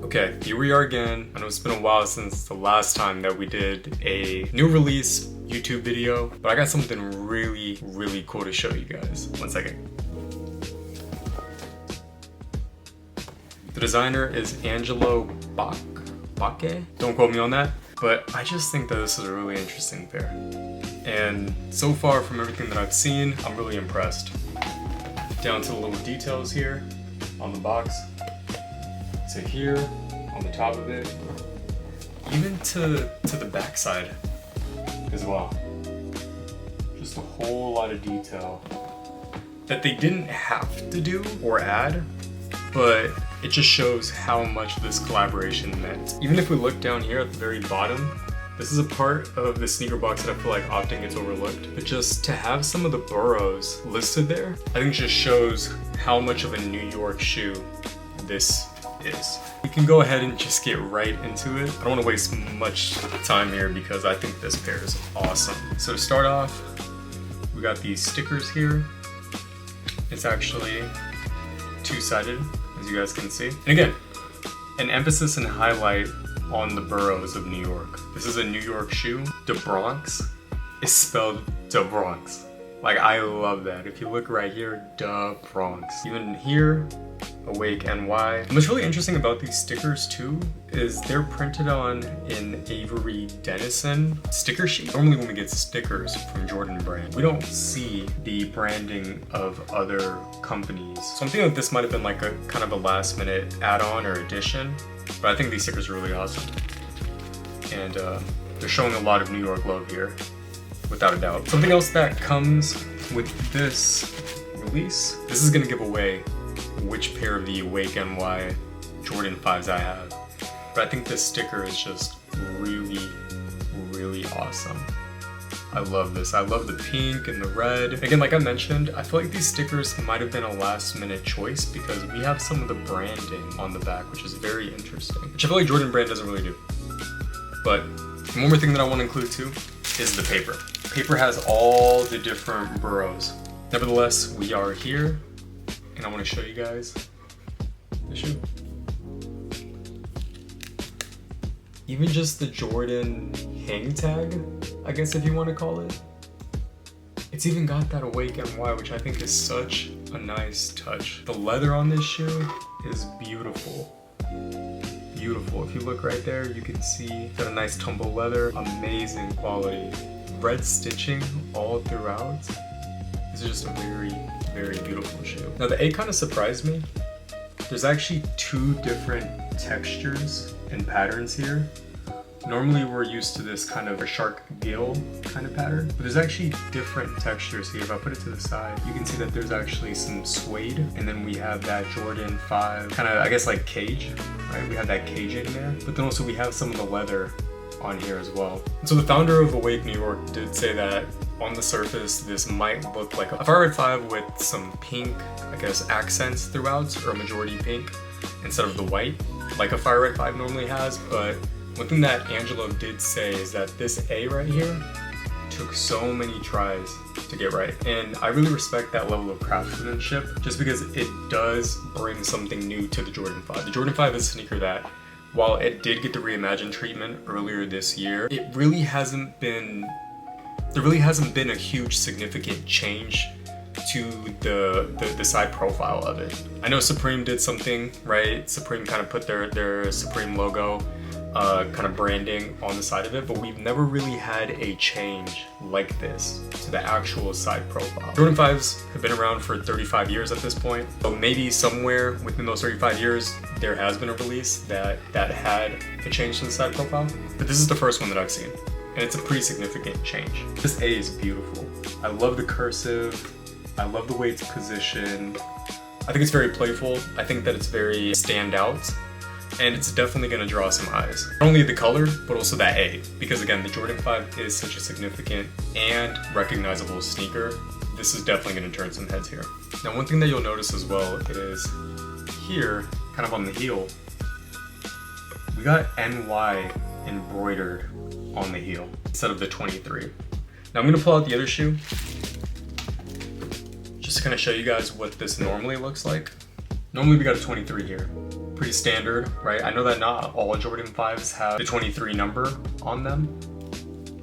Okay, here we are again. I know it's been a while since the last time that we did a new release YouTube video, but I got something really cool to show you guys. One second. The designer is Angelo Bacche? Don't quote me on that, but I just think that this is a really interesting pair. And so far from everything that I've seen, I'm really impressed. Down to the little details here on the box, to here on the top of it, even to the back side as well. Just a whole lot of detail that they didn't have to do or add, but it just shows how much this collaboration meant. Even if we look down here at the very bottom, this is a part of the sneaker box that I feel like often gets overlooked. But just to have some of the boroughs listed there, I think just shows how much of a New York shoe this is. We can go ahead and just get right into it. I don't want to waste much time here because I think this pair is awesome. So to start off, we got these stickers here. It's actually two-sided, as you guys can see. And again, an emphasis and highlight on the boroughs of New York. This is a New York shoe. The Bronx is spelled Da Bronx. Like, I love that. If you look right here, Da Bronx. Even here, Awake NY. And what's really interesting about these stickers too is they're printed on an Avery Dennison sticker sheet. Normally when we get stickers from Jordan Brand, we don't see the branding of other companies. So I'm thinking that this might have been like a kind of a last minute add-on or addition, but I think these stickers are really awesome. And they're showing a lot of New York love here, without a doubt. Something else that comes with this release, this is gonna give away which pair of the Awake NY Jordan 5s I have. But I think this sticker is just really awesome. I love this. I love the pink and the red. Again, like I mentioned, I feel like these stickers might have been a last minute choice because we have some of the branding on the back, which is very interesting, which I feel like Jordan Brand doesn't really do. But one more thing that I want to include too is the paper. Paper has all the different boroughs. Nevertheless, we are here, and I want to show you guys the shoe. Even just the Jordan hang tag, I guess if you want to call it. It's even got that Awake NY, which I think is such a nice touch. The leather on this shoe is beautiful. Beautiful. If you look right there, you can see got a nice tumble leather, amazing quality. Red stitching all throughout. This is just a very beautiful shoe. Now the A kind of surprised me. There's actually two different textures and patterns here. Normally we're used to this kind of a shark gill kind of pattern, but there's actually different textures here. If I put it to the side, you can see that there's actually some suede, and then we have that Jordan 5 kind of, I guess, like cage, right? We have that cage in there, but then also we have some of the leather on here as well. And so the founder of Awake New York did say that on the surface, this might look like a Fire Red 5 with some pink, I guess, accents throughout, or a majority pink, instead of the white, like a Fire Red 5 normally has. But one thing that Angelo did say is that this A right here took so many tries to get right. And I really respect that level of craftsmanship, just because it does bring something new to the Jordan 5. The Jordan 5 is a sneaker that, while it did get the reimagined treatment earlier this year, there really hasn't been a huge significant change to the side profile of it. I know Supreme did something, right? Supreme kind of put their Supreme logo, kind of branding on the side of it, but we've never really had a change like this to the actual side profile. Jordan 5s have been around for 35 years at this point, so maybe somewhere within those 35 years there has been a release that had a change to the side profile, but this is the first one that I've seen, and it's a pretty significant change. This A is beautiful. I love the cursive. I love the way it's positioned. I think it's very playful. I think that it's very standout. And it's definitely going to draw some eyes. Not only the color, but also that A. Because again, the Jordan 5 is such a significant and recognizable sneaker. This is definitely going to turn some heads here. Now, one thing that you'll notice as well is here, kind of on the heel, we got NY embroidered on the heel instead of the 23. Now I'm going to pull out the other shoe just to kind of show you guys what this normally looks like. Normally we got a 23 here. pretty standard, right? I know that not all Jordan 5s have the 23 number on them,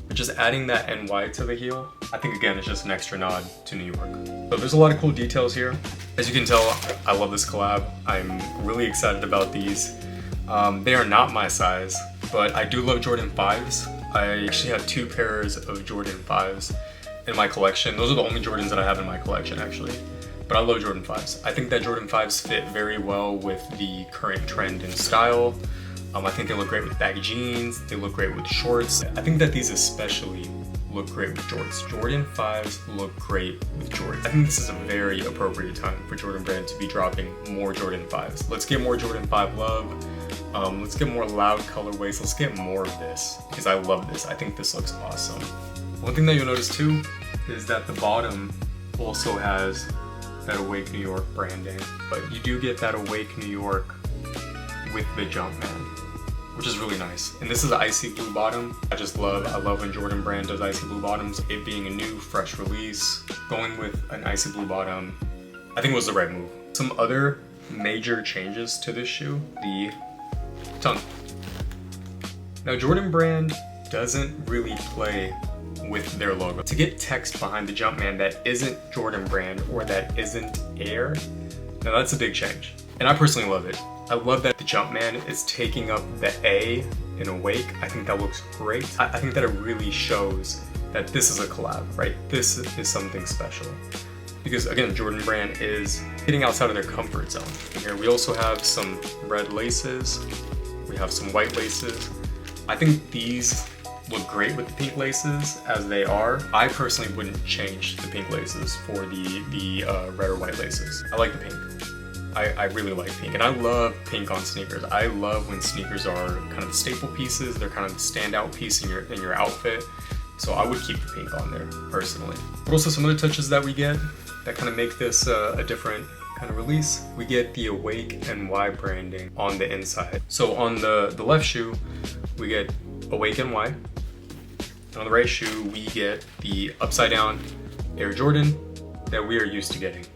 but just adding that NY to the heel, I think again, it's just an extra nod to New York. So there's a lot of cool details here. As you can tell, I love this collab. I'm really excited about these. They are not my size, but I do love Jordan 5s. I actually have 2 pairs of Jordan 5s in my collection. Those are the only Jordans that I have in my collection, actually. But I love Jordan 5s. I think that Jordan 5s fit very well with the current trend in style. I think they look great with baggy jeans. They look great with shorts. I think that these especially look great with jorts. Jordan 5s look great with jorts. I think this is a very appropriate time for Jordan Brand to be dropping more Jordan 5s. Let's get more Jordan 5 love. Let's get more loud colorways. Let's get more of this because I love this. I think this looks awesome. One thing that you'll notice too is that the bottom also has that Awake New York branding, but you do get that Awake New York with the Jumpman, which is really nice. And this is an icy blue bottom. I love when Jordan Brand does icy blue bottoms. It being a new, fresh release, going with an icy blue bottom, I think was the right move. Some other major changes to this shoe, the tongue. Now Jordan Brand doesn't really play with their logo. To get text behind the Jumpman that isn't Jordan Brand or that isn't Air, now that's a big change. And I personally love it. I love that the Jumpman is taking up the A in Awake. I think that looks great. I think that it really shows that this is a collab, right? This is something special. Because again, Jordan Brand is getting outside of their comfort zone. And here we also have some red laces. We have some white laces. I think these look great with the pink laces as they are. I personally wouldn't change the pink laces for the red or white laces. I like the pink. I really like pink, and I love pink on sneakers. I love when sneakers are kind of the staple pieces. They're kind of the standout piece in your outfit. So I would keep the pink on there personally. But also some other touches that we get that kind of make this a different kind of release. We get the Awake NY branding on the inside. So on the left shoe, we get Awake NY. And on the right shoe, we get the upside down Air Jordan that we are used to getting.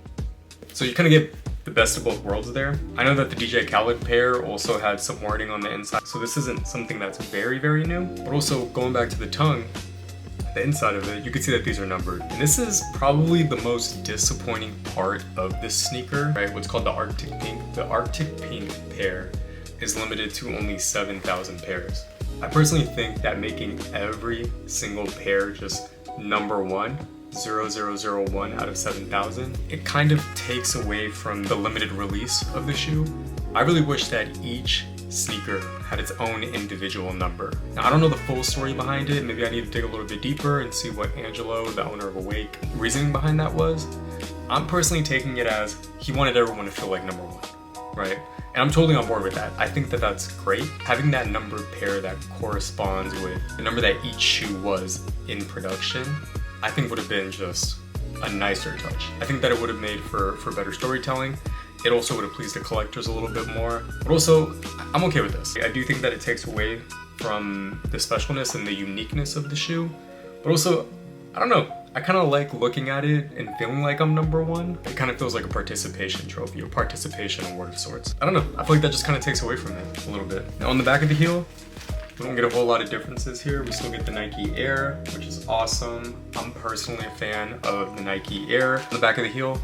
So you kind of get the best of both worlds there. I know that the DJ Khaled pair also had some wording on the inside, so this isn't something that's very, very new. But also going back to the tongue, the inside of it, you can see that these are numbered. And this is probably the most disappointing part of this sneaker, right? What's called the Arctic Pink. The Arctic Pink pair is limited to only 7,000 pairs. I personally think that making every single pair just number 1, 0001 out of 7,000, it kind of takes away from the limited release of the shoe. I really wish that each sneaker had its own individual number. Now, I don't know the full story behind it. Maybe I need to dig a little bit deeper and see what Angelo, the owner of Awake, reasoning behind that was. I'm personally taking it as he wanted everyone to feel like number 1, right? And I'm totally on board with that. I think that that's great. Having that number pair that corresponds with the number that each shoe was in production, I think would have been just a nicer touch. I think that it would have made for better storytelling. It also would have pleased the collectors a little bit more. But also, I'm okay with this. I do think that it takes away from the specialness and the uniqueness of the shoe. But also, I don't know, I kind of like looking at it and feeling like I'm number 1. It kind of feels like a participation trophy, a participation award of sorts. I don't know, I feel like that just kind of takes away from it a little bit. Now on the back of the heel, we don't get a whole lot of differences here. We still get the Nike Air, which is awesome. I'm personally a fan of the Nike Air. On the back of the heel,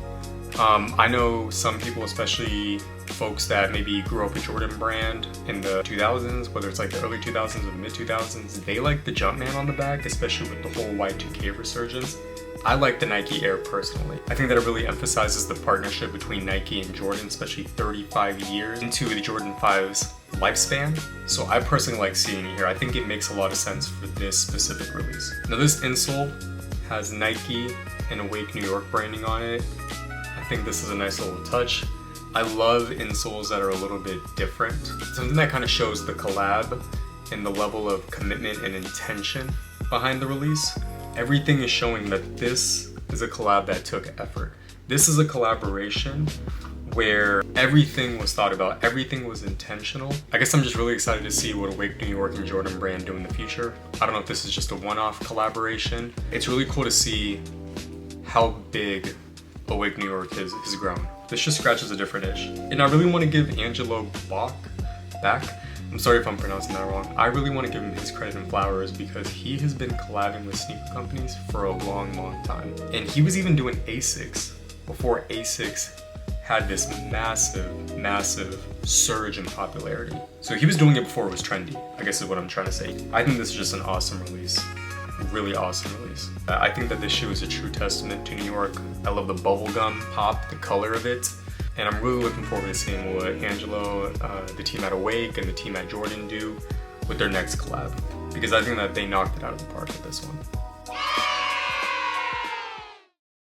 I know some people, especially folks that maybe grew up with Jordan Brand in the 2000s, whether it's like the early 2000s or the mid 2000s, they like the Jumpman on the back, especially with the whole Y2K resurgence. I like the Nike Air personally. I think that it really emphasizes the partnership between Nike and Jordan, especially 35 years into the Jordan 5's lifespan. So I personally like seeing it here. I think it makes a lot of sense for this specific release. Now this insole has Nike and Awake New York branding on it. I think this is a nice little touch. I love insoles that are a little bit different. Something that kind of shows the collab and the level of commitment and intention behind the release. Everything is showing that this is a collab that took effort. This is a collaboration where everything was thought about, everything was intentional. I guess I'm just really excited to see what Awake New York and Jordan Brand do in the future. I don't know if this is just a one-off collaboration. It's really cool to see how big Awake New York has grown. This just scratches a different itch. And I really want to give Angelo back. I'm sorry if I'm pronouncing that wrong. I really want to give him his credit and flowers because he has been collabing with sneaker companies for a long time. And he was even doing Asics before Asics had this massive surge in popularity. So he was doing it before it was trendy, I guess is what I'm trying to say. I think this is just an awesome release. Really awesome release. I think that this shoe is a true testament to New York. I love the bubblegum pop, the color of it. And I'm really looking forward to seeing what Angelo, the team at Awake, and the team at Jordan do with their next collab. Because I think that they knocked it out of the park with this one.